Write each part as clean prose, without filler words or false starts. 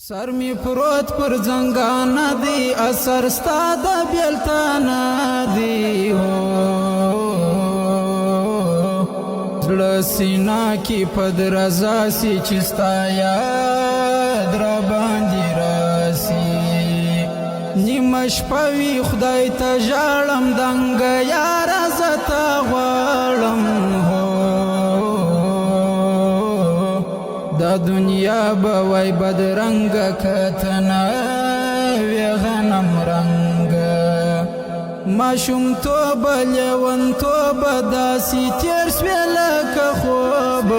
سر می پروت پر زنگان دی اثر ستا د بیلتان دی زړه سینا کی پد رضا سی چستا یاد را باندې راسی نیمش پوی خدای ته ژړم دنګ یار زتا غواړم دا دنیا بوای بدرنگ کتنا وی غنم رنگ ماشوم توب لیون توب داسی تیر سویلک خوب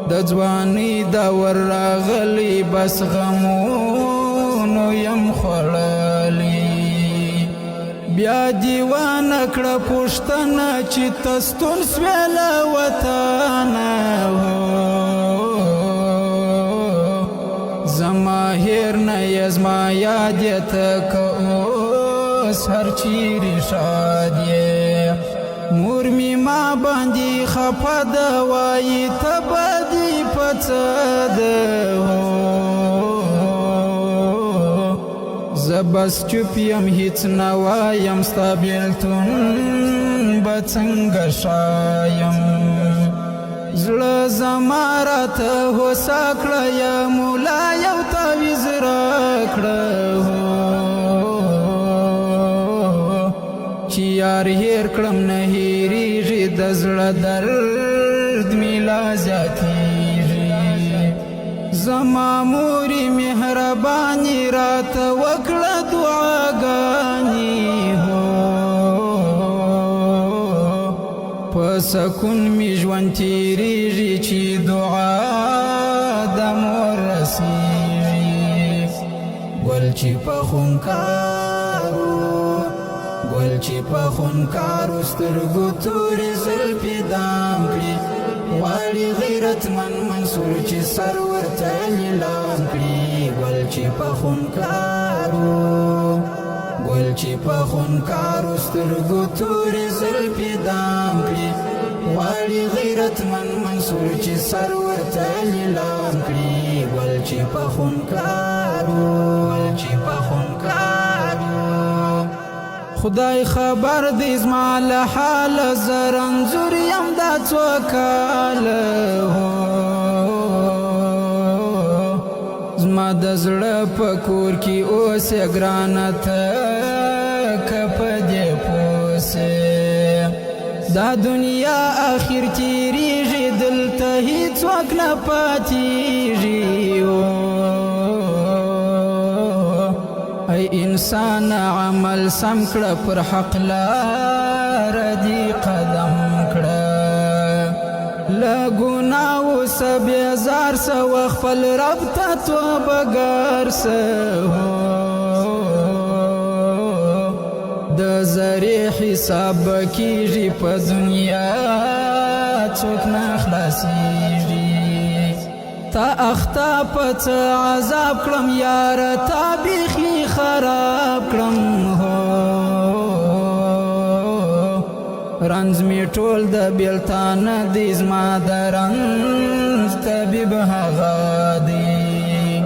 د ځواني دا ور راغلی بس غمونو یم خړلی بیا دیوان کړه پښتنه چې تستون سویل وطن زما هیر نه یزما یاد تک اوس هر چیرې شاد یې مور می ما باندې خفه ده وایي ته بدي په څه ده زبس چوپ یم هیڅ نه وایم ستا بیلتون به څنګه شایم زړه زما راته هوسا کړه یا مولا یو تعویض راکړه چې یار هیر کړم نه هیریږي د زړه درد می لا زیاتیږي زما موری مهربانی رات وکړه دعاګانی په سکون می ژوند تیریږي چې دعا د مور رسیږي ګل چې په خونکارو ګل چې په خونکارو سترګو تورې زلفې دام کړي غواړي غیرتمن منصور چې سر ورته لیلام کړي ګل چې په خونکارو ګل چې په خونکارو سترګو تورې زلفې دام کړي غواړي غیرتمن منصور چې سر ورته لیلام کړي ګل چې په خونکارو ګل چې په خونکارو خدای خبر دی زما له حال زرنځور یم دا څو کاله زما د زړه په کور کې اوس یې ګرانه ته که په دې پوسې دا دنیا آخر تیریږي دلته هیڅوک نه پاتیږي ای انسان عمل سم کړه پر حق لار دی قدم کړه له ګناو څه بیزار څه وخپل رب ته توبه ګار څه د زرې حساب کیږي په دنیا څوک نه خلاصیږي تا اختا پڅ عذاب کړم یار تا بیخي خراب کړم رنځ می ټول د بیلتان دی زما د رنځ طبیب هغه دی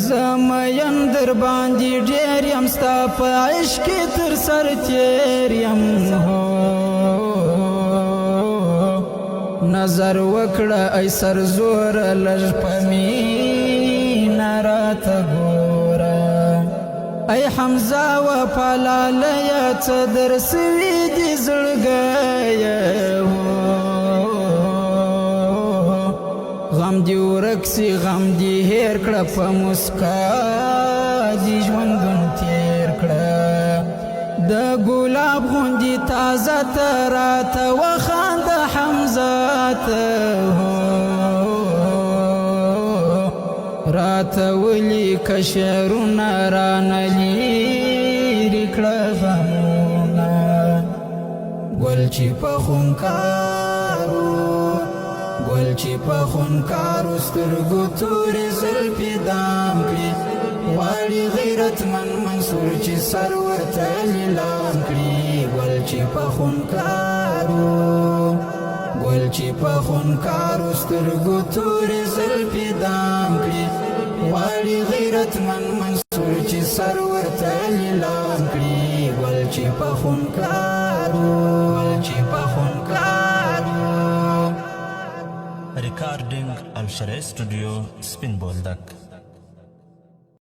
زمین در باندې ډېر یم ستا په عشق تر سر تیر یم نظر وکړه ای سر زور لږ په مینه راته ګوره ای حمزه و پلالیه څه در سوي دي زړګیه غم دې ورک سي غم دې هېر کړه په مسکا دې ژوندون تېر کړه د ګلاب غوندې تازه ته راته وخانده حمزه ته راته ولیکه شعرونه رانه لیرې کړه غمونه ګل چې په خونکارو ګل چې په خونکارو سترګو تورې زلفې دام کړي غواړي غیرتمن منصور چې سر ورته لیلام کړي ګل چې په خونکارو ګل چې په خونکارو سترګو تورې زلفې دام کړي غواړي غیرتمن منصور چې سر ورته لیلام کړي ګل چې په خونکارو Recording Al Sharai Studio, Spin Boldak.